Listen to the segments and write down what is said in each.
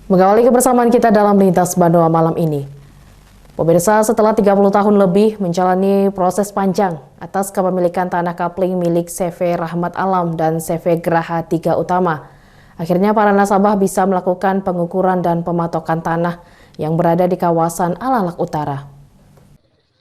Mengawali kebersamaan kita dalam Lintas Banua malam ini. Pemirsa, setelah 30 tahun lebih menjalani proses panjang atas kepemilikan tanah kapling milik CV Rahmat Alam dan CV Geraha 3 Utama, akhirnya para nasabah bisa melakukan pengukuran dan pematokan tanah yang berada di kawasan Alalak Utara.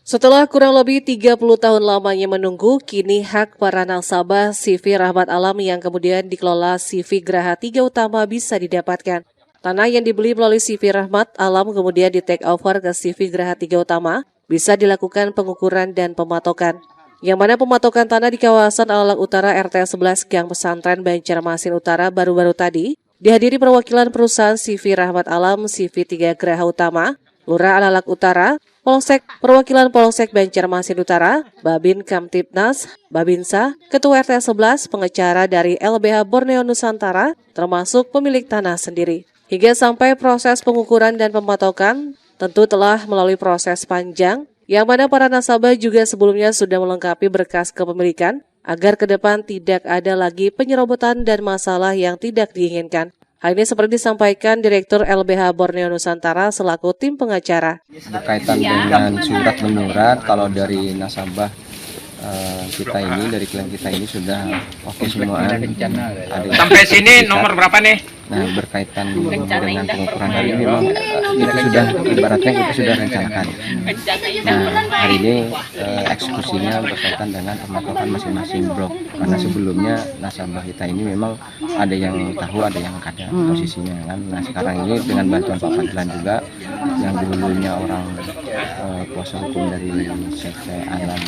Setelah kurang lebih 30 tahun lamanya menunggu, kini hak para nasabah CV Rahmat Alam yang kemudian dikelola CV Geraha 3 Utama bisa didapatkan. Tanah yang dibeli melalui CV Rahmat Alam kemudian di take over ke CV Geraha 3 Utama bisa dilakukan pengukuran dan pematokan. Yang mana pematokan tanah di kawasan Alalak Utara RT 11 Gang Pesantren Banjarmasin Utara baru-baru tadi dihadiri perwakilan perusahaan CV Rahmat Alam, CV 3 Geraha Utama, Lurah Alalak Utara, Polsek, perwakilan Polsek Banjarmasin Utara, Babin Kamtibnas, Babinsa, Ketua RT 11, pengecara dari LBH Borneo Nusantara, termasuk pemilik tanah sendiri. Hingga sampai proses pengukuran dan pematokan, tentu telah melalui proses panjang, yang mana para nasabah juga sebelumnya sudah melengkapi berkas kepemilikan, agar ke depan tidak ada lagi penyerobotan dan masalah yang tidak diinginkan. Hal ini seperti disampaikan Direktur LBH Borneo Nusantara selaku tim pengacara. Berkaitan dengan surat menyurat, kalau dari nasabah kita ini, dari klien kita ini sudah oke semua. Sampai sini nomor berapa nih? Nah, berkaitan dengan pengukuran hari ini memang itu sudah, ibaratnya kita sudah rencanakan. Nah, hari ini eksekusinya berkaitan dengan pematokan masing-masing blok. Karena sebelumnya nasabah kita ini memang ada yang tahu, ada yang kada posisinya kan. Nah, sekarang ini dengan bantuan Pak Panggilan juga, yang dulunya orang kuasa hukum dari CV Alam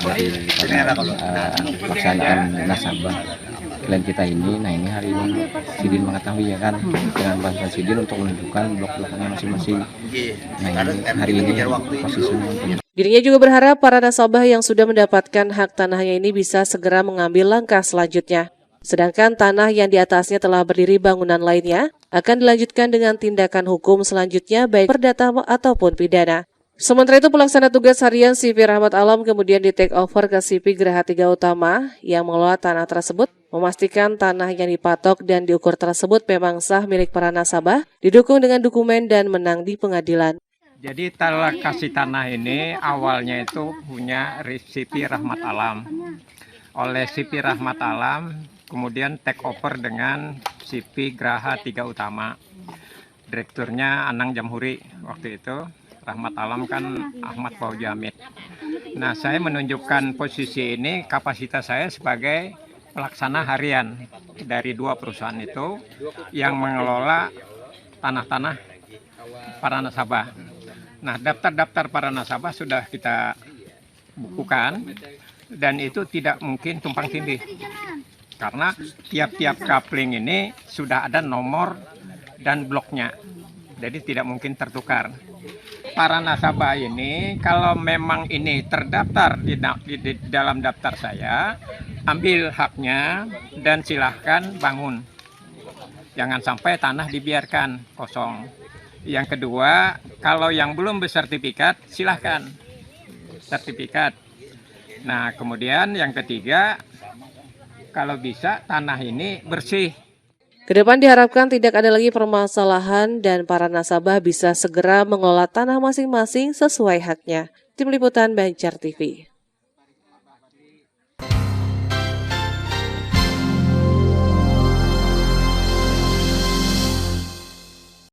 dari pelaksanaan nasabah klien kita ini. Nah, ini hari ini Sidin mengetahui ya kan, dengan bantuan Sidin untuk menunjukkan blok-bloknya masing-masing. Nah, ini hari ini posisinya. Dirinya juga berharap para nasabah yang sudah mendapatkan hak tanahnya ini bisa segera mengambil langkah selanjutnya. Sedangkan tanah yang di atasnya telah berdiri bangunan lainnya akan dilanjutkan dengan tindakan hukum selanjutnya baik perdata ataupun pidana. Sementara itu pelaksana tugas harian CV Rahmat Alam kemudian di take over ke CV Geraha 3 Utama yang mengelola tanah tersebut, memastikan tanah yang dipatok dan diukur tersebut memang sah milik para nasabah, didukung dengan dokumen dan menang di pengadilan. Jadi kasih tanah ini awalnya itu punya CV Rahmat Alam. Oleh CV Rahmat Alam kemudian take over dengan CV Geraha 3 Utama. Direkturnya Anang Jamhuri waktu itu. Rahmat Alam kan Ahmad Faujamid. Nah, saya menunjukkan posisi ini, kapasitas saya sebagai pelaksana harian dari dua perusahaan itu yang mengelola tanah-tanah para nasabah. Nah, daftar-daftar para nasabah sudah kita bukukan dan itu tidak mungkin tumpang tindih. Karena tiap-tiap kapling ini sudah ada nomor dan bloknya. Jadi tidak mungkin tertukar. Para nasabah ini kalau memang ini terdaftar di dalam daftar saya, ambil haknya dan silahkan bangun. Jangan sampai tanah dibiarkan kosong. Yang kedua, kalau yang belum bersertifikat, silahkan sertifikat. Nah, kemudian yang ketiga, kalau bisa tanah ini bersih. Kedepan diharapkan tidak ada lagi permasalahan dan para nasabah bisa segera mengelola tanah masing-masing sesuai haknya. Tim Liputan Banjar TV.